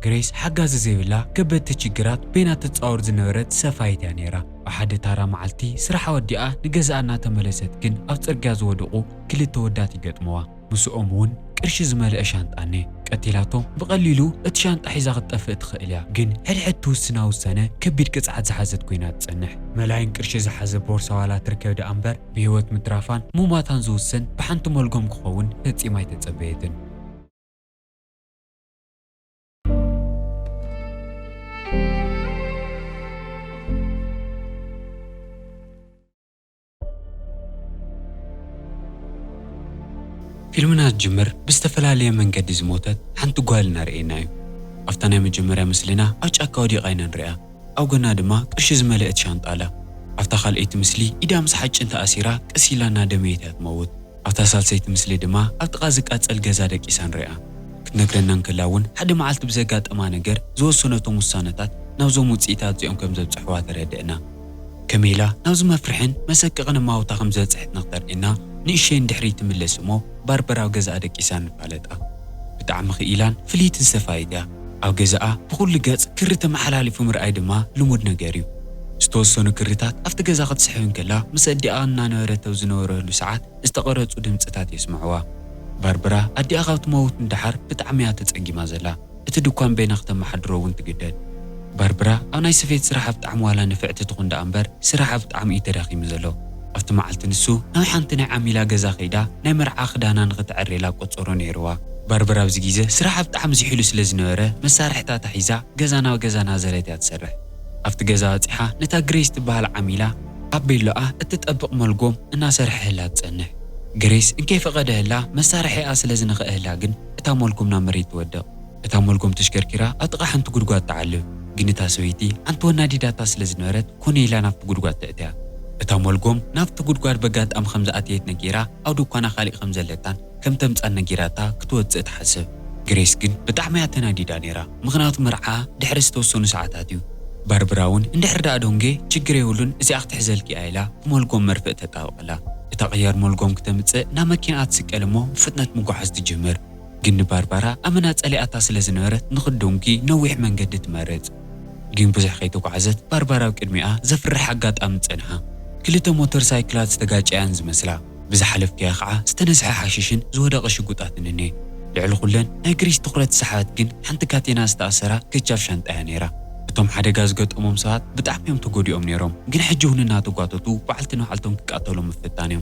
غريس حجاز زيبلا كبت تشجرات بين تتصور زنورت سفايت نيرا وحد تارا معلتي سرحة وديئة نجزأنا تملست كن أفتر جاز ودقو كل التودات يقدموا مسؤومون قرش زمال أشانت أني قتيلاتهم بقليلو اتشانت أحيزاغت أفت خيليا جن هل توسنا وسنة كبير قصعد زحزت كوينات صنح ملاين قرش زحز بورصة ولا تركب دا أمبر بهوت مترافان مو ما تنزو السن بحنتو ملقوم كخون هتسي ما يتتصبيتن فيلمنا الجمر باستفلالية من قد زموتت حنتو قوالنا رئينايو أفتنا مجمرة مسلنا أج أكاودي غاينا نرئا أو قلنا دما قرش زمالئت شانطالا أفتا خالقيت مسلي إدا مسحاج انت أسيرا كأسيلانا دميتات موت أفتا سالسيت مسلي دما أفتقازك أتسأل قزادك إسان رئا كتنقرنا نكلاون حد معالت بزاقات أمانقر زو سنتو مسانتات نوزو موتسيتات زيهم كمزب صحوات ردئنا كميلا نوزو مفرحين مساقغنا ماوتا خمزات صحت نقدر إنا نيشين دحري تملس مو باربرا وجزاء كيسان فالتا بتعم خيلان فليت السفايدة أو جزاء بقول جز كرت محلالي في مرأي دما لمود نجاريو استوصون كرتات أفت جزاء قد صحون كلا مسدي أنا نورت وزنوره لساعات استقرت قدام ستات يسمعوا باربرا أدي أخوت موت ندحر بتعميات تسجي مازلا اتدوكان بين أختم محدرو وانت جدد باربرا أنا سفيت سرحة بتعم ولا نفعت تكون دا أمبر سرحة بتعم إتراخي مزلو أفت معلت نسو ناو حانتنا عميلا جزا خيدا نمر عخدانا نغتعري لا قصورو نيروا باربرا بزجيزة سرحة بتعم زحيلو سلزنوره مسارح تا تحيزا جزانا وجزانا زريتها تسرح أفت جزا تحا نتا جريس تبها العميلا قبل لقى اتتطبق ملقوم إنها سرح هلا تسنح جريس إن كيف غدا هلا مسارحي أسل زنغ هلا جن اتا ملقومنا مريت ودق اتا ملقوم تشكركرا أتقى حنت قرقات تعلم جنتا سويتي أنتو نادي داتا سلزنورت كوني لا نفت قرقات تأتيها اتا ملقوم نفت قرقات بقات أم خمزة أتيت نجيرا أو دوكانا خالق خمزة لتان كم تمت أن نجيراتا كتوت اتحسب جريس جن بتعمياتنا دي دانيرا مغنات مرعا دحرس توسون ساعتاتيو باربراون اندحر دادونجي تشجري ولون إذا أخت حزلكي آيلا ملقوم مرفق تتاوقلا تغير ملقوم كتمتص نامكينات سكالمو فتنة مقعز تجمر جن باربرا أمنات ألي أتاس لزنورت نخدونكي نويح من قد تمرت جن بزح خيتوك عزت باربرا وكرميقا زفر حقات أمتنها كلتا موتور سايكلات استقاج أنز مسلا بزحلف كياخعا استنزح حاشيشن زودا قشقوطات نني لعلو خلن نايقريش تقرات سحات جن حنت كاتينا استأسرا كتشاف شانت أهنيرا بتوم حدا قازقات أمم ساعات بتعميهم تقودي أم نيروم جن حجوهن ناتو قاتوتو بعلتنو حالتهم كقاتلو مفتانيهم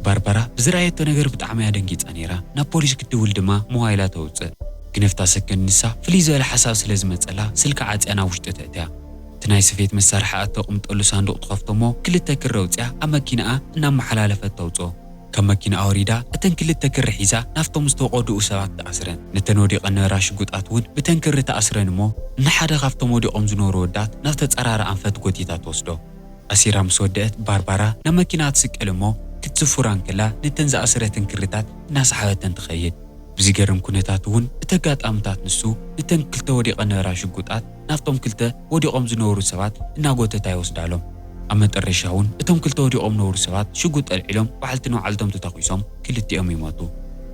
باربرا بزرايتو نغير بتعميها دنجيت أنيرا نا بوليس كدول دما موهايلا توصل كنفتا سكن نسا فليزو إلى حساس لازمت ألا سلك عاد أنا وشت تأتيها تناي سفيت مسارحة أتوقم تقولو صندوق تخفتمو كل التكر روتيها أما كينا نام محلالة فتوصو كما كينا أوريدا أتن كل التكر حيزا نفتو مستوقودو أسوات تأسرن نتنودي قنا راش قد أتون بتنكر تأسرن مو نحادا خفتمو دي قمزنو رودات نفتت أرارا أنفت قوتيتا توصدو أسيرا مسودت باربرا نما كينا تسكالمو كتسفوران كلا نتنزا أسرتن كرتات ناس حاوتن تخيل بزيجرم كونتاتون بتقات أمتات نسو نتن كلتا ودي قنا راش قدات نفتم كلتا ودي قمزنو رو سوات ناقوتا تايوس دالهم أما ترشاون اتهم كلتا ودي قم نور سوات شقوط العلم وعلتنو عالتم تتاقيسهم كلتي أمي ماتو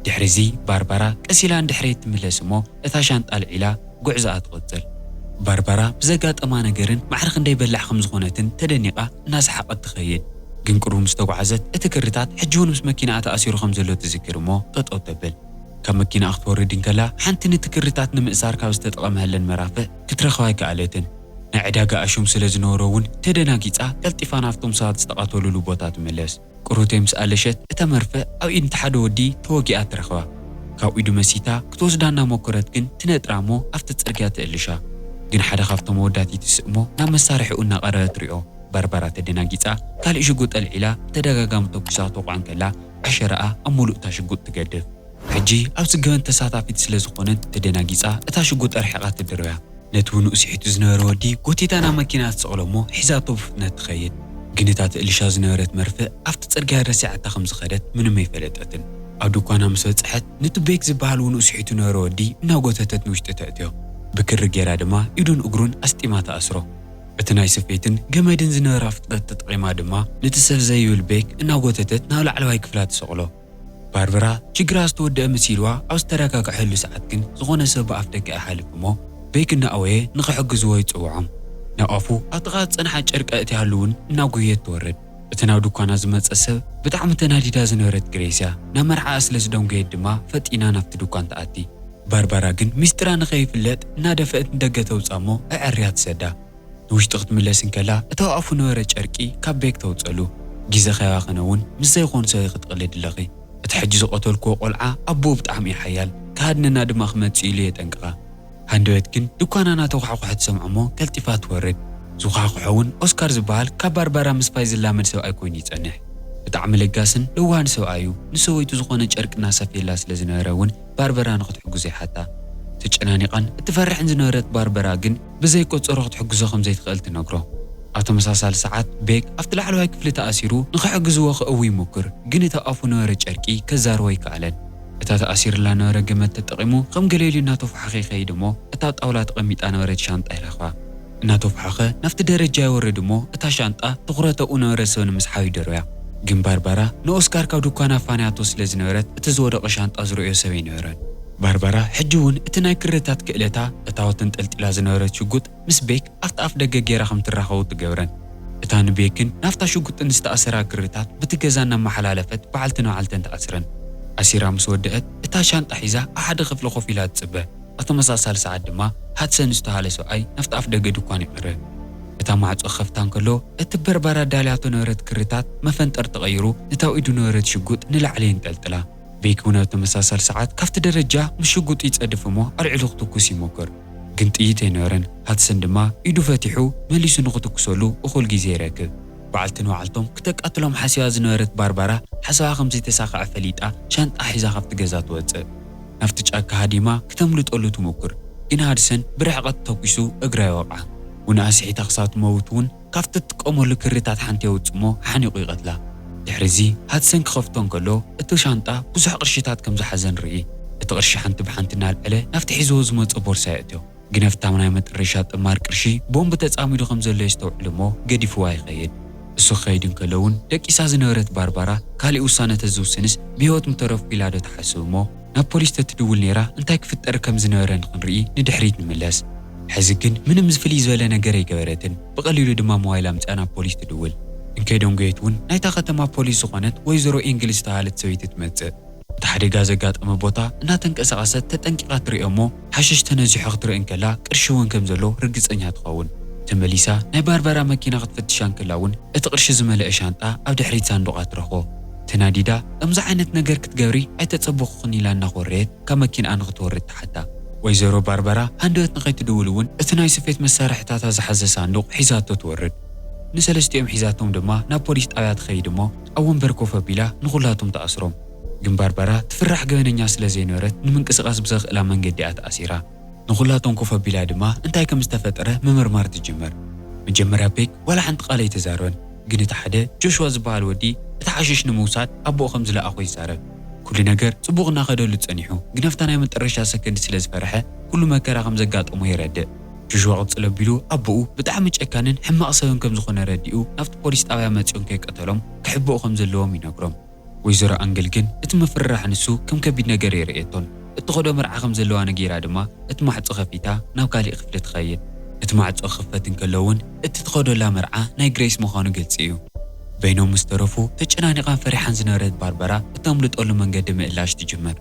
دحرزي باربرا كأسيلان دحريت ملاسمو اتاشانت العلا قعزات قتل باربرا بزاقات أمانة قرن معرخن دي بلح خمز غونتن تدنيقة ناس حقت تخيل جنكرو مستوعزت اتكرتات حجون مس مكينة أسيرو خمزلو تذكرمو تطو تبل كم مكينة أخت وردين كلا حنتني تكرتات نمئسار كاوستتقام هلن مرافق كترخواي كالتن نعداقا أشوم سلزنورون تدناقيتا كالتفان افتم ساعد استقاتولو لبوتات ملس قروتي مسألشت اتمرفق أو إن تحدو ودي توقيات رخوا كاو إدو مسيتا كتوز دانا موكورتكن تنترامو أفتت أرقات إلشا جن حدا خافتم وداتي تسقمو نام مسارح قلنا قرارت ريو باربرا تدناقيتا كال إشقوط العلا تدقاقام توكساتو قعن كلا عشراء أمولو تاشقوط تقدف حجي أو سقوان تساتافيت سلزقونن تدناقيتا اتاشقوط أرحقات الدرويا نتونو أسيحتو زنورو ودي قوتيتانا ماكينات سقلمو حزاتو بفتنات تخيل جنتات إلشا زنورت مرفق أفتت أرقها رسيعة خمس خدت منو ما يفلتأتن أو دوكوانا مسوت صحت نتو بيك زبالون أسيحتو نورو ودي منو قوتتت نوشت تأتيو بكر جيرا دما يدون أقرون أستيمات أسرو بتناي سفيتن جمادن زنورا فتت تطقيما دما نتسف زيو البيك إنو قوتتت ناولا علواي كفلات سقلو باربرا شجراس تود مسيلوا أو استراكا كحلو ساعتكن زغونا سبا أفتك أحالف مو ቤክና ኣወየ ንኽሕግዝዎ ይፅውዖም ናብኣፉ ኣብ ጥቓ ዝፀንሓ ጨርቂ እትያሃሉውን እናጎየት ትወርድ እቲ ናብ ድኳና ዝመፀ ሰብ ብጣዕሚ ተናዲዳ ዝነበረት ግሬስ እያ ናብ መርዓኣ ስለ ዝደንጎየት ድማ ፈጢና ናብቲ ድኳን ተኣቲ ባርባራ ግን ሚስጥራ ንኸይፍለጥ እናደፈአት ንደገ ተውፃ እሞ ኣዕርያ ትሰዳ ንውሽጢ ክትምለስ እንከላ እታ ኣፉ ነበረ ጨርቂ ካብ ቤክ ተውፀሉ ግዜ ኸይባኸነ እውን ምስ ዘይኮኑ ሰብ ክትቕልድ ኣለኺ እቲ ሕጂ ዝቐተልክዎ ቆልዓ ኣቦኡ ብጣዕሚ እዩ ሓያል ካሃድነና ድማ ክመፅእ ኢሉ የጠንቅቓ ሃንደበት ግን ድኳና እናተኳሕኩሐት ሰምዖ እሞ ቀልጢፋ ትወርድ ዝኳሕኩሖ እውን ኦስካር ዝበሃል ካብ ባርባራ ምስፋይ ዝላመድ ሰብኣይ ኮይኑ ይጸንሕ ብጣዕሚ ለጋስን ልዋሃን ሰብኣይ እዩ ንሰወይቱ ዝኾነ ጨርቂ እናሰፍየላ ስለ ዝነበረ እውን ባርባራ ንኽትሕግዞ ይሓታ ተጨናኒቓን እትፈርሕን ዝነበረት ባርባራ ግን ብዘይቆፀሮ ክትሕግዞ ከምዘይትኽእል ትነግሮ ኣብ ተመሳሳሊ ሰዓት ቤክ ኣብቲ ላዕለዋይ ክፍሊ ተኣሲሩ ንኽሕግዝዎ ክእዊ ይሙክር ግን እቲ ኣፉ ነበረ ጨርቂ ከዛርቦ ይከኣለን እታ ተኣሲርላ ነበረ ገመድ ተጠቒሙ ከም ገሌልዩ እናተፋሓኸ ይኸይድ እሞ እታ ጣውላ ተቐሚጣ ነበረት ሻንጣ ይረኽባ እናተፋሓኸ ናብቲ ደረጃ ይወርድ እሞ እታ ሻንጣ ትኹረተኡ ነበረ ሰብ ንምስሓብ ይደርብያ ግን ባርባራ ንኦስካር ካብ ድኳና ፋንያቶ ስለ ዝነበረት እቲ ዝወደቐ ሻንጣ ዝርአዮ ሰብ ይነበረን ባርባራ ሕጂ እውን እቲ ናይ ክርታት ክእለታ እታወት ተንጠልጢላ ዝነበረት ሽጉጥ ምስ ቤክ ኣብቲ ኣፍ ደገ ጌራ ከም ትራኸቡ ትገብረን እታ ንቤክን ናብታ ሽጉጥን ዝተኣሰራ ክርታት በቲ ገዛ እናመሓላለፈት በዓልትን በዓልተን ተኣስረን ኣሲራ ምስ ወድአት እታ ሻንጣ ሒዛ ኣብ ሓደ ክፍሊ ኮፍ ኢላ ትፅበ ኣብ ተመሳሳሊ ሰዓት ድማ ሃድሰን ዝተባሃለ ሰብኣይ ናብቲ ኣፍ ደገ ድኳን ይቕርብ እታ ማዕፆ ከፍታ እንከሎ እቲ ባርባራ ዳልያቶ ነበረት ክርታት መፈንጠር ተቐይሩ እታው ኢዱ ነበረት ሽጉጥ ንላዕሊ ይንጠልጥላ ቤክ እውን ኣብ ተመሳሳሊ ሰዓት ካብቲ ደረጃ ምስ ሽጉጥ ይፀድፍ እሞ ኣልዒሉ ክትኩስ ይሞክር ግን ጥይት ኣይነበረን ሃድሰን ድማ ኢዱ ፈቲሑ መሊሱ ንኽትኩሰሉ እኹል ግዜ ይረክብ በዓልትን በዓልቶም ክተቃትሎም ሓሲባ ዝነበረት ባርባራ ሓሳባ ከምዘይተሳኽዐ ፈሊጣ ሻንጣ ሒዛ ካብቲ ገዛ ትወፅእ ናብቲ ጫካ ሃዲማ ክተምልጠሉ ትሞክር ግን ሃድሰን ብርሕቐት ተተኪሱ እግራ ይወቕዓ ወንኣስሒታ ክሳብ ትመውት እውን ካብቲ እትጥቀመሉ ክርታት ሓንቲ የውፅእ እሞ ሓኒቑ ይቐትላ ድሕሪዚ ሃድሰን ክኸፍቶ እንከሎ እቲ ሻንጣ ብዙሕ ቅርሽታት ከም ዝሓዘ ንርኢ እቲ ቅርሺ ሓንቲ ብሓንቲ እናልዕለ ናብቲ ሒዝዎ ዝመፀ ቦርሳ የእትዮ ግን ኣብታ ናይ መጨረሻ ጥማር ቅርሺ ቦምቢ ተፃሚዱ ከም ዘሎ የስተውዕል እሞ ገዲፍዋ ይኸይድ እሱ ክኸይድ እንከሎ እውን ደቂሳ ዝነበረት ባርባራ ካሊእ ውሳነ ተዝውስንስ ብሂወት ምተረፉ ኢላ ዶ ትሓስብ እሞ ናብ ፖሊስ ተትድውል ነይራ እንታይ ክፍጠር ከም ዝነበረ ንኽንርኢ ንድሕሪት ንምለስ ሕዚ ግን ምንም ዝፍልይ ዝበለ ነገር ኣይገበረትን ብቐሊሉ ድማ ሞባይል ኣምፅኣ ናብ ፖሊስ ትድውል እንከይዶም ጎየት እውን ናይታ ከተማ ፖሊስ ዝኾነት ወይዘሮ ኤንግሊዝ ዝተባሃለት ሰበይቲ ትመፅእ እቲ ሓደጋ ዘጋጠመ ቦታ እናተንቀሳቐሰት ተጠንቂቓ ትሪኦ እሞ ሓሸሽ ተነዚሖ ክትርኢ እንከላ ቅርሺ እውን ከም ዘሎ ርግፀኛ ትኸውን ተመሊሳ ናይ ባርባራ መኪና ክትፈትሻ እንከላ እውን እቲ ቅርሺ ዝመልአ ሻንጣ ኣብ ድሕሪት ሳንዱቓ ትረኽቦ ተናዲዳ ከምዚ ዓይነት ነገር ክትገብሪ ኣይተፀበኹኽን ኢላ እናኾረየት ካብ መኪንኣ ንኽትወርድ ተሓታ ወይዘሮ ባርባራ ሃንደበት ንኸይትድውል እውን እቲ ናይ ስፌት መሳርሕታት ዝሓዘ ሳንዱቕ ሒዛቶ ትወርድ ንሰለስቲኦም ሒዛቶም ድማ ናብ ፖሊስ ጣብያ ትኸይድ እሞ ኣብ ወንበር ኮፍ ኣቢላ ንኹላቶም ተኣስሮም ግን ባርባራ ትፍራሕ ገበነኛ ስለ ዘይነበረት ንምንቅስቓስ ብዘኽእላ መንገዲ እያ ተኣሲራ ንኹላቶም ኮፍ ኣቢላ ድማ እንታይ ከም ዝተፈጠረ ምምርማር ትጅመር መጀመርያ ቤክ ዋላ ሓንቲ ቃል ኣይተዛረበን ግን እቲ ሓደ ጆሽዋ ዝበሃል ወዲ እቲ ሓሸሽ ንምውሳድ ኣቦኡ ከም ዝለኣኾ ይዛረብ ኩሉ ነገር ጽቡቕ እናኸደሉ ጸኒሑ ግን ኣብታ ናይ መጨረሻ ሰከንድ ስለ ዝፈርሐ ኩሉ መከራ ከም ዘጋጠሞ ይረድእ ጆሽዋ ቅፅል ኣቢሉ ኣቦኡ ብጣዕሚ ጨካንን ሕማቕ ሰብን ከም ዝኾነ ረዲኡ ናብቲ ፖሊስ ጣብያ መፂኦም ከይቀተሎም ክሕብኡ ከም ዘለዎም ይነግሮም ወይዘሮ ኣንግል ግን እቲ ምፍርራሕ ንሱ ከም ከቢድ ነገር የርእየቶን እትኸዶ መርዓ ከም ዘለዋ ነጊራ ድማ እቲ ማዕፆ ከፊታ ናብ ካሊእ ክፍሊ ትኸይድ እቲ ማዕፆ ክኽፈት እንከሎ እውን እቲ ትኸዶላ መርዓ ናይ ግሬስ ምዃኑ ግልፂ እዩ በይኖም ምስ ተረፉ ተጨናኒቓን ፈሪሓን ዝነበረት ባርባራ እተምልጠሉ መንገዲ ምእላሽ ትጅመር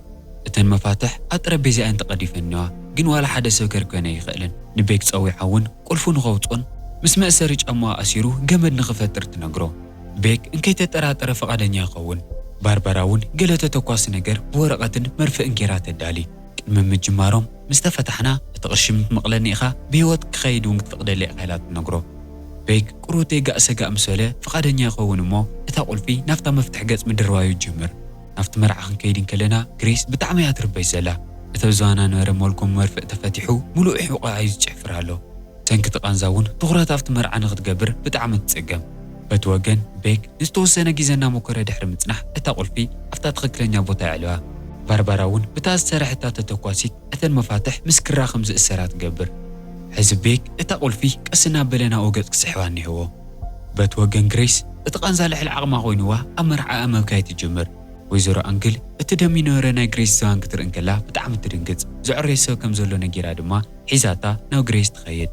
እተን መፋትሕ ኣብ ጠረጴዛአን ተቐዲፈን እኒዋ ግን ዋላ ሓደ ሰብ ከርክበነ ኣይኽእልን ንቤክ ፀዊዓ እውን ቁልፉ ንኸውፅኦን ምስ መእሰሪ ጫማዋ ኣሲሩ ገመድ ንኽፈጥር ትነግሮ ቤክ እንከይተጠራጠረ ፈቓደኛ ይኸውን ባርባራ እውን ገለ ተተኳሲ ነገር ብወረቐትን መርፍእን ጌራ ተዳሊ ቅድሚ ምጅማሮም ምስ ተፈታሕና እቲ ቅርሺ ምትመቕለኒ ኢኻ ብሂወት ክኸይድ እውን ክትፈቕደለ ኢኻ ኢላ ትነግሮ ቤክ ቁሩተይ ጋእሰጋእ ምስ በለ ፈቓደኛ ይኸውን እሞ እታ ቁልፊ ናብታ መፍትሕ ገጽ ምድርባዩ ይጅምር ናብቲ መርዓ ክንከይድ እንከለና ግሬስ ብጣዕሚ እያ ትርበይ ዘላ እቲ ብዝባና ነበረ መልኩም መርፍእ ተፈቲሑ ሙሉእ ሕቖኣ እዩ ዝጭሕፍር ኣሎ ሰንኪ ቃንዛ እውን ትኹረት ኣብቲ መርዓ ንኽትገብር ብጣዕሚ ትጽገም በቲ ወገን ቤክ ንዝተወሰነ ግዜ እናሞከረ ድሕሪ ምጽናሕ እታ ቁልፊ ኣብታ ትኽክለኛ ቦታ ይዕልዋ ባርባራ እውን ብታ ዝሰርሐታ ተተኳሲት እተን መፋትሕ ምስ ክራ ከም ዝእሰራ ትገብር ሕዚ ቤክ እታ ቁልፊ ቀስና በለና ወገጽ ክስሕባ እኒህዎ በቲ ወገን ግሬስ እቲ ቃንዛ ልዕሊ ዓቕማ ኮይኑዋ ኣብ መርዓኣ መብካይ ትጅምር ወይዘሮ ኣንግል እቲ ደሚ ነበረ ናይ ግሬስ ዝባን ክትርኢ እንከላ ብጣዕሚ ትድንግጽ ዝዕረየ ሰብ ከም ዘሎ ነጊራ ድማ ሒዛታ ናብ ግሬስ ትኸይድ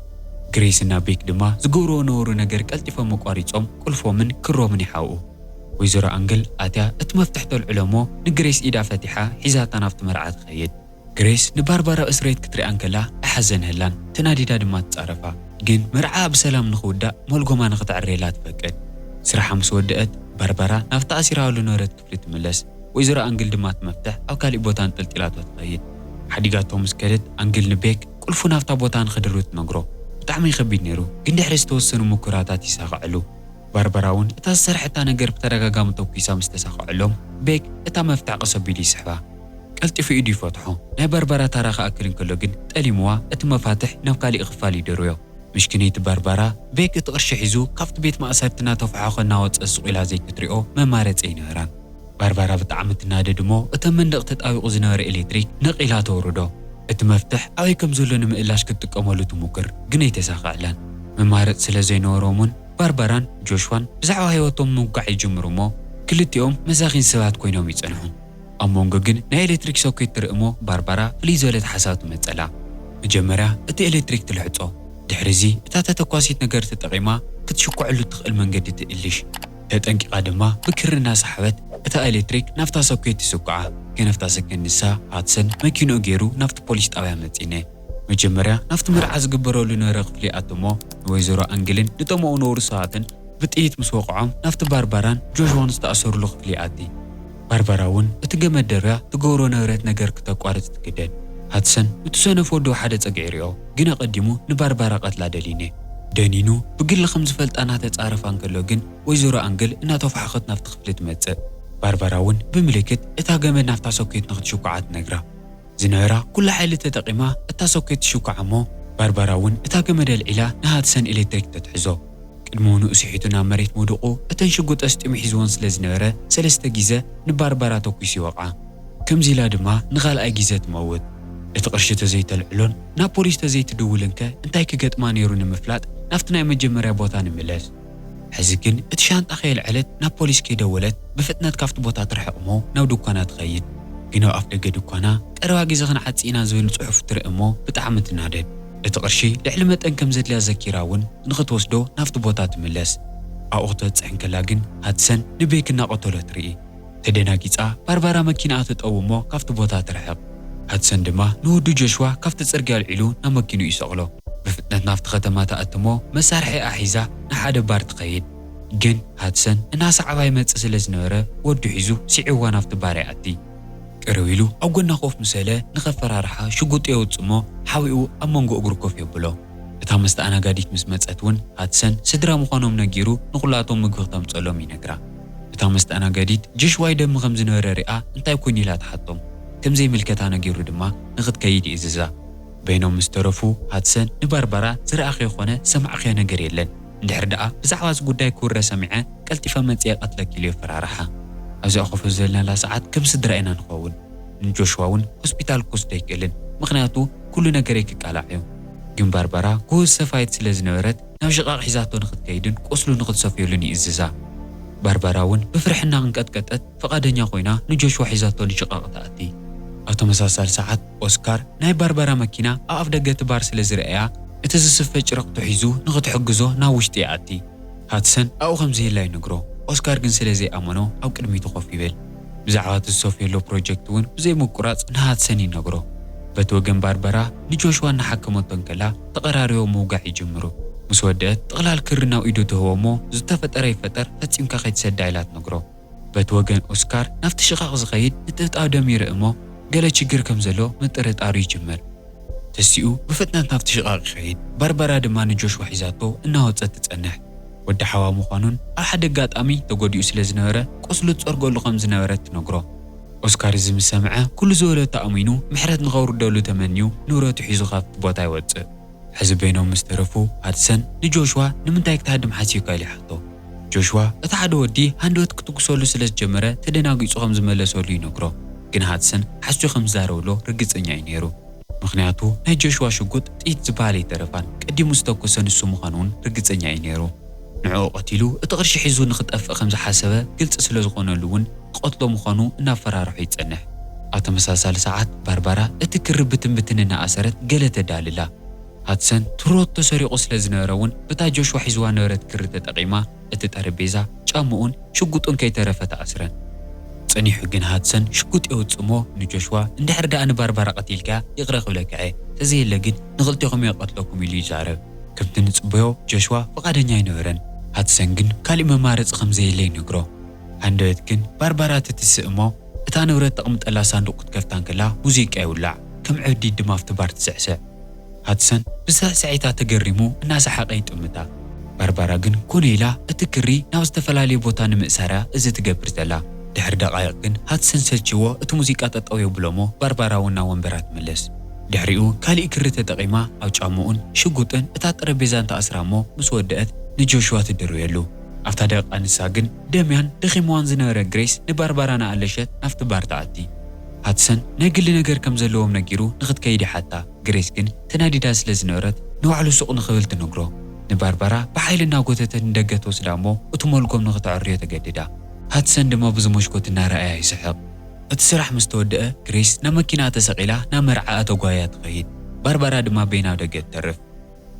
ግሬስና ቤክ ድማ ዝገብርዎ ነበሩ ነገር ቀልጢፎም ኣቋሪፆም ቁልፎምን ክሮምን ይሓውኡ ወይዘሮ ኣንግል ኣትያ እቲ መፍትሕ ተልዕሎሞ ንግሬስ ኢዳ ፈቲሓ ሒዛታ ናብቲ መርዓ ትኸይድ ግሬስ ንባርባራ እስሬት ክትሪኣን ከላ ኣሓዘንህላን ተናዲዳ ድማ ትፃረፋ ግን መርዓ ብሰላም ንኽውዳእ መልጎማ ንኽትዕሬላ ትፈቅድ ስራሓ ምስ ወድአት ባርባራ ናብቲ ኣሲራሉ ነበረት ክፍሊ ትምለስ ወይዘሮ ኣንግል ድማ ትመፍትሕ ኣብ ካሊእ ቦታ እንጥልጢላቶ ትኸይድ ሓዲጋቶ ምስ ከደት ኣንግል ንቤክ ቁልፉ ናብታ ቦታ ንኽድሩ ትነግሮ ብጣዕሚ ይኸቢድ ነይሩ ግን ድሕሪ ዝተወሰኑ ሙኩራታት ይሳኽዕሉ ባርባራ እውን እታ ዝሰርሐታ ነገር ብተደጋጋሚ ተኩሳ ምስ ተሳኽዐሎም ቤክ እታ መፍትሕ ቀሰቢሉ ይስሕባ ቀልጢፉ ኢዱ ይፈትሖ ናይ ባርባራ ታራ ክኣክል እንከሎ ግን ጠሊምዋ እቲ መፋትሕ ናብ ካሊእ ክፋል ይደርዮ ምሽክነይቲ ባርባራ ቤክ እቲ ቅርሺ ሒዙ ካብቲ ቤት ማእሰርቲ እናተፋሕኾ እናወፀ ሱቕ ኢላ ዘይክትሪኦ መማረፂ ይነበራን ባርባራ ብጣዕሚ ትናደድ እሞ እቶም መንደቕ ተጣቢቑ ዝነበረ ኤሌክትሪክ ነቒላ ተውርዶ እቲ መፍትሕ ኣበይ ከም ዘሎ ንምእላሽ ክትጥቀመሉ ትሙክር ግን ኣይተሳኽዐላን መማረፂ ስለ ዘይነበሮምን ባርባራን ጆሽዋን ብዛዕባ ህይወቶም ምውጋዕ ይጅምሩ እሞ ክልቲኦም መሳኺን ሰባት ኮይኖም ይጸንሑ ኣብ መንጎ ግን ናይ ኤሌክትሪክ ሶኬት ትርኢ እሞ ባርባራ ፍልይ ዝበለት ሓሳብ ትመፀላ መጀመርያ እቲ ኤሌክትሪክ ትልሕፆ ድሕሪዚ እታ ተተኳሲት ነገር ተጠቒማ ክትሽኩዐሉ ትኽእል መንገዲ ትእልሽ ተጠንቂቓ ድማ ብክሪ እናሰሓበት እታ ኤሌክትሪክ ናፍታ ሶኬት ይስኩዓ ገነፍታ ሰከንድ ንሳ ሃድሰን መኪንኡ ገይሩ ናፍቲ ፖሊስ ጣብያ መፂነ መጀመርያ ናፍቲ መርዓ ዝግበረሉ ነበረ ክፍሊ ኣትሞ ወይዘሮ ኣንግልን ንጠምኡ ነበሩ ሰባትን ብጥይት ምስ ወቕዖም ናፍቲ ባርባራን ጆሽዋን ዝተኣሰሩሉ ክፍሊ ኣቲ ባርባራ እውን እቲ ገመድ ደርያ ትገብሮ ነበረት ነገር ክተቋርፅ ትግደድ ሃድሰን እቲ ሰነፍ ወዶ ሓደ ፀግዒ ሪኦ ግን ኣቐዲሙ ንባርባራ ቀትላ ደሊነ ደኒኑ ብግሊ ከም ዝፈልጣ እናተፃረፋ እንከሎ ግን ወይዘሮ ኣንግል እናተፋሕኸት ናፍቲ ክፍሊ ትመፅእ ባርባራ እውን ብምልክት እታ ገመድ ናፍታ ሶኬት ንኽትሽኩዓ ትነግራ ዝነበራ ኩላ ሓይሊ ተጠቒማ እታ ሶኬት ትሽኩዓ እሞ ባርባራ እውን እታ ገመድ ኣልዒላ ንሃድሰን ኤሌክትሪክ ተትሕዞ ቅድሚ ውኑኡ ስሒቱ ናብ መሬት ምውድቑ እተን ሽጉጥ ኣስጢሙ ሒዝዎን ስለ ዝነበረ 3 ግዜ ንባርባራ ተኩሱ ይወቕዓ ከምዚ ኢላ ድማ ንኻልኣይ ግዜ ትመውት እቲ ቅርሺ ተዘይተልዕሎን ናብ ፖሊስ ተዘይትድውልን ከ እንታይ ክገጥማ ነይሩ ንምፍላጥ ናፍቲ ናይ መጀመርያ ቦታ ንምለስ ሕዚ ግን እቲ ሻንጣ ከየልዕለት ናብ ፖሊስ ከይደወለት ብፍጥነት ካብቲ ቦታ ትርሕቕ እሞ ናብ ድኳና ትኸይድ ግን ኣብ ኣፍ ደገ ድኳና ቀረባ ግዜ ክንዓፂና ዝብል ፅሑፍ ትርኢ እሞ ብጣዕሚ ትናደድ እቲ ቅርሺ ልዕሊ መጠን ከም ዘድልያ ዘኪራ እውን ንኽትወስዶ ናፍቲ ቦታ ትምለስ ኣብኡ ክትበፅሕ ከላ ግን ሃድሰን ንቤክ እናቐተሎ ትርኢ ተደናጊፃ ባርባራ መኪና ትጠው እሞ ካብቲ ቦታ ትርሕቕ ሃድሰን ድማ ንወዱ ጆሽዋ ካብቲ ፅርግያ ኣልዒሉ ናብ መኪኑ ይሰቕሎ ብፍጥነት ናፍቲ ከተማ ተኣትሞ መሳርሒ ኣሒዛ ንሓደ ባር ትኸይድ ግን ሃድሰን እናሰዕባ ይመፅእ ስለ ዝነበረ ወዱ ሒዙ ስዒዋ ናፍቲ ባር ይኣቲ ቅርብ ኢሉ ኣብ ጎና ኮፍ ምሰለ ንኸፈራርሓ ሽጉጥ የውፅእ እሞ ሓዊኡ ኣብ መንጎ እግሩ ኮፍ የብሎ እታ መስተኣናጋዲት ምስ መፀት እውን ሃድሰን ስድራ ምዃኖም ነጊሩ ንኹላቶም ምግቢ ክተምፀሎም ይነግራ እታ መስተኣናጋዲት ጆሽዋ ይደሚ ከም ዝነበረ ሪኣ እንታይ ኮይኑ ኢላ ትሓቶም ከምዘይምልከታ ነጊሩ ድማ ንኽትከይድ ይእዝዛ በይኖም ምስ ተረፉ ሃድሰን ንባርባራ ዝረኣኸ ይኾነ ሰማዕኸ ነገር የለን እንድሕር ደኣ ብዛዕባ እዚ ጉዳይ ክውረ ሰሚዐ ቀልጢፈ መፅየ ቀትለኪሉ የፈራርሓ ኣብዚ ኣኾፈ ዘለናላ ሰዓት ከም ስድራ ኢና ንኸውን ንጆሽዋ እውን ሆስፒታል ክወስዶ ኣይክእልን ምክንያቱ ኩሉ ነገር ይክቃላዕ እዩ ግን ባርባራ ጎበዝ ሰፋይት ስለ ዝነበረት ናብ ሽቓቕ ሒዛቶ ንኽትከይድን ቆስሉ ንኽትሰፍየሉን ይእዝዛ ባርባራ እውን ብፍርሕና ክንቀጥቀጠት ፈቓደኛ ኮይና ንጆሽዋ ሒዛቶ ንሽቓቕ ተኣቲ ኣብ ተመሳሳሊ ሰዓት ኦስካር ናይ ባርባራ መኪና ኣብ ኣፍ ደገ እቲ ባር ስለ ዝረአያ እቲ ዝስፈ ጭረቕ ሒዙ ንኽትሕግዞ ናብ ውሽጢ ይኣቲ ሃድሰን ኣብኡ ከምዘየላ ይነግሮ ኦስካር ግን ስለ ዘይኣመኖ ኣብ ቅድሚቱ ኮፍ ይብል ብዛዕባ እቲ ዝሰፍየሎ ፕሮጀክት እውን ብዘይምቁራፅ ንሃድሰን ይነግሮ በቲ ወገን ባርባራ ንጆሽዋ እናሓከመቶን ከላ ተቐራሪቦም ምውጋዕ ይጅምሩ ምስ ወድአት ጥቕላል ክሪ ናብ ኢዱ ትህቦ እሞ ዝተፈጠረ ይፈጠር ፈፂምካ ከይትሰዳ ኢላ ትነግሮ በቲ ወገን ኦስካር ናፍቲ ሽቓቕ ዝኸይድ ንጥብጣብ ደም ይርኢ እሞ ገለ ችግር ከም ዘሎ ምጥርጣሩ ይጅምር ተሲኡ ብፍጥነት ናፍቲ ሽቓቕ ይኸይድ ባርባራ ድማ ንጆሽዋ ሒዛቶ እናወፀት ትጸንሕ ወዲ ሓዋ ምዃኑን ኣብ ሓደ ኣጋጣሚ ተጎዲኡ ስለ ዝነበረ ቆስሉ ትፀርገሉ ከም ዝነበረት ትነግሮ ኦስካር እዚ ምስ ሰምዐ ኩሉ ዝበሎ ተኣሚኑ ምሕረት ንኸውርደሉ ተመንዩ ንብረቱ ሒዙ ካብቲ ቦታ ይወፅእ ሕዚ በይኖም ምስ ተረፉ ሃድሰን ንጆሽዋ ንምንታይ ክትሃድም ሓሲብካ ኢሉ ይሓቶ ጆሽዋ እቲ ሓደ ወዲ ሃንደበት ክትጉሰሉ ስለ ዝጀመረ ተደናጊፁ ከም ዝመለሰሉ ይነግሮ ግን ሃድሰን ሓስዩ ከም ዝዛረብሎ ርግፀኛ እዩ ነይሩ ምክንያቱ ናይ ጆሽዋ ሽጉጥ ጥይት ዝበሃል ይተረፋን ቀዲሙ ዝተኮሰ ንሱ ምዃኑ እውን ርግፀኛ እዩ ነይሩ ንዕኡ ቀቲሉ እቲ ቅርሺ ሒዙ ንኽጠፍእ ከም ዝሓሰበ ግልፂ ስለ ዝኾነሉ እውን ክቐትሎ ምዃኑ እናፈራርሑ ይጸንሕ ኣብ ተመሳሳሊ ሰዓት ባርባራ እቲ ክሪ ብትንብትን እናኣሰረት ገለ ተዳልላ هاتسن تروت تسريقو سلا زنبرون بتا جوشوا حزوا نبرت كر تطقيما እቲ ጠረጴዛ ጫምኡን ሽጉጡን ከይተረፈ ተኣስረን ጸኒሑ ግን ሃትሰን ሽጉጥ የውፅሞ ንጆሽዋ እንድሕር ዳኣ ንባርባራ ቀቲልካ ይቕረ ክብለካ ተዘየለ ግን ንኽልቲኹም የቐትለኩም ኢሉ ይዛረብ ከምቲ ንጽበዮ ጆሽዋ ፈቃደኛ ኣይነበረን ሃትሰን ግን ካሊእ መማረፂ ከምዘየለ ይነግሮ ሃንደበት ግን ባርባራ ትትስእሞ እታ ንብረት ተቕምጠላ ሳንዱቕ ክትከፍታን ከላ ሙዚቃ ይውላዕ ከም ዕብዲት ድማ ኣብቲ ባር ትስዕስዕ ሃትሰን ብሳዕሳዒታ ተገሪሙ እናሰሓቐ ይጥምታ ባርባራ ግን ኮነ ኢላ እቲ ክሪ ናብ ዝተፈላለየ ቦታ ንምእሳራ እዚ ትገብር ዘላ ድሕሪ ደቓይቕ ግን ሃትሰን ሰልችዎ እቲ ሙዚቃ ጠጠው የብሎሞ ባርባራ እውን ናብ ወንበራ ትምለስ ድሕሪኡ ካሊእ ክሪ ተጠቒማ ኣብ ጫምኡን ሽጉጥን እታ ጠረጴዛን ተኣስራሞ ምስ ወድአት ንጆሽዋ ትድርብየሉ ኣብታ ደቂቓ ንሳ ግን ደምያን ደኺምዋን ዝነበረ ግሬስ ንባርባራ ናኣለሸት ናብቲ ባር ተኣቲ ሃትሰን ናይ ግሊ ነገር ከም ዘለዎም ነጊሩ ንኽትከይድ ሓታ ግሬስ ግን ተናዲዳ ስለ ዝነበረት ንባዕሉ ሱቕ ንኽብል ትነግሮ ንባርባራ ብሓይልና ጎተተን እንደገ ተወስዳ እሞ እቲ መልጎም ንኽትዕርዮ ተገድዳ ሃትሰን ድማ ብዝመሽኮት እናረኣያ ይስሕቕ እቲ ስራሕ ምስ ተወድአ ግሬስ ናብ መኪና ተሰቒላ ናብ መርዓኣ ተጓያ ትኸይድ ባርባራ ድማ በይናብ ደገ ትተርፍ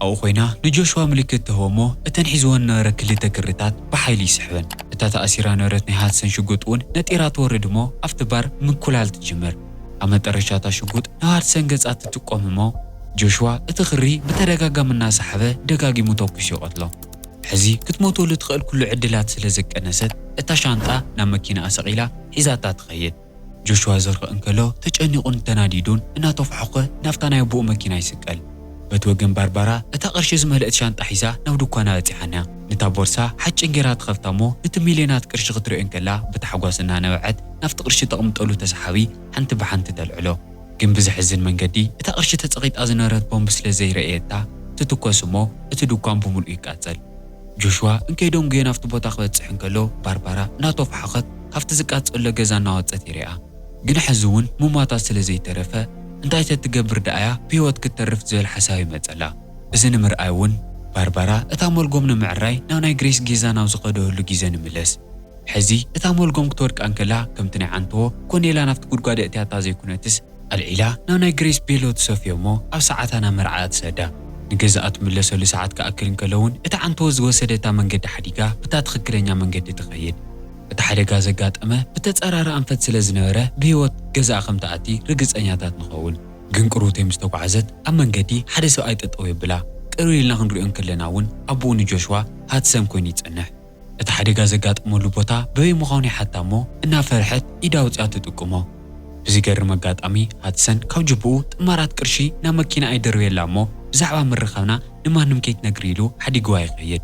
ኣብኡ ኮይና ንጆሽዋ ምልክት ትህቦ እሞ እተን ሒዝወን ነበረ ክልተ ክርታት ብሓይሊ ይስሕበን እታ ተኣሲራ ነበረት ናይ ሃትሰን ሽጉጥ እውን ነጢራ ትወርድ እሞ ኣብቲ ባር ምኩላል ትጅምር ኣብ መጠረሻታ ሽጉጥ ናብ ሃትሰን ገጻ ትጥቆም እሞ ጆሽዋ እቲ ክሪ ብተደጋጋሚ እናሰሓበ ደጋጊሙ ተኩስ ይቆትሎ ሕዚ ክትሞተሉ ትኽእል ኩሉ ዕድላት ስለ ዘቀነሰት እታ ሻንጣ ናብ መኪና ኣሰቒላ ሒዛታ ትኸይድ ጆሽዋ ዘርቕ እንከሎ ተጨኒቑን ተናዲዱን እናተፋሕኾ ናፍታ ናይ ኣቦኡ መኪና ይስቀል በቲ ወገን ባርባራ እታ ቅርሺ ዝመልአት ሻንጣ ሒዛ ናብ ድኳና በፂሓና ነታ ቦርሳ ሓጭን ጌራ ትኸፍታ እሞ ነቲ ሚልዮናት ቅርሺ ክትሪኦ እንከላ ብታሕጓስ እናነበዐት ናፍቲ ቅርሺ ተቕምጠሉ ተሰሓቢ ሓንቲ ብሓንቲ ተልዕሎ ግን ብዝሕዝን መንገዲ እታ ቅርሺ ተጸቒጣ ዝነበረት ቦምብ ስለ ዘይረአየታ ትትኮስ እሞ እቲ ድኳን ብምሉእ ይቃጸል ጆሽዋ እንከይዶም ጉየ ናብቲ ቦታ ክበፅሕ እንከሎ ባርባራ እናተፋሕኸት ካብቲ ዝቃጸሎ ገዛ እናወፀት ይርአ ግን ሕዚ እውን ሙማታት ስለ ዘይተረፈ እንታይ ተትገብር ደኣያ ብሂወት ክትተርፍ ዝብል ሓሳብ ይመፀላ እዚ ንምርኣይ እውን ባርባራ እታ መልጎም ንምዕራይ ናብ ናይ ግሬስ ጌዛ ናብ ዝኸደሉ ግዜ ንምለስ ሕዚ እታ መልጎም ክትወድቃ እንከላ ከምቲ ናይ ዓንትዎ ኮኔላ ናብቲ ጉድጓደ እትያታ ዘይኩነትስ ኣልዒላ ናብ ናይ ግሬስ ቤሎ ትሰፍዮ እሞ ኣብ ሰዓታ ናብ መርዓኣ ትሰዳ ንገዛኣ ትምለሰሉ ሰዓት ክኣክል እንከለውን እታ ዓንትዎ ዝወሰደታ መንገዲ ሓዲጋ ብታ ትኽክለኛ መንገዲ ትኸይድ እቲ ሓደጋ ዘጋጠመ ብተፀራሪ ኣንፈት ስለ ዝነበረ ብሂወት ገዛኣ ከም ተኣቲ ርግፀኛታት ንኸውን ግን ቅሩተይ ምስ ተጓዓዘት ኣብ መንገዲ ሓደ ሰብኣይ ጠጠው የብላ ቅርብ ኢልና ክንሪኦ ከለና እውን ኣቦኡ ንጆሽዋ ሃትሰን ኮይኑ ይጸንሕ እቲ ሓደጋ ዘጋጠመሉ ቦታ በበይ ምዃኑ ይሓታ እሞ እናፈርሐት ኢዳ ውፅያ ትጥቅሞ ብዝገርም ኣጋጣሚ ሃትሰን ካብ ጅብኡ ጥማራት ቅርሺ ናብ መኪና ኣይደርብየላ እሞ ብዛዕባ ምርኻብና ንማንም ከይትነግሪ ኢሉ ሓዲግዋ ይኸይድ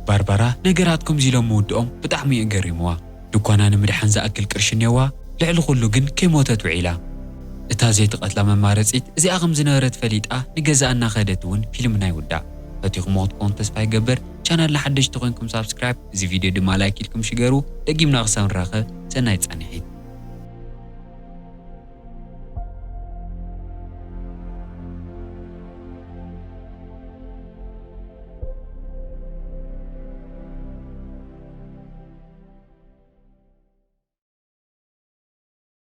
ባርባራ ነገራት ከምዚ ኢሎም ምውድኦም ብጣዕሚ እዩ ገሪምዋ ድኳና ንምድሓን ዝኣክል ቅርሺ እኔዋ ልዕሊ ኩሉ ግን ከይሞተት ውዒላ እታ ዘይትቐትላ መማረፂት እዚኣ ከም ዝነበረት ፈሊጣ ንገዛኣ እናኸደት እውን ፊልም ናይ ውዳእ ፈቲኹም ክትኮኑ ተስፋ ይገበር ቻናል ሓደሽቲ ኮይንኩም ሳብስክራይብ እዚ ቪድዮ ድማ ላይክ ኢልኩም ሽገሩ ደጊምና ክሳብ ንራኸብ ሰናይ ጸኒሒት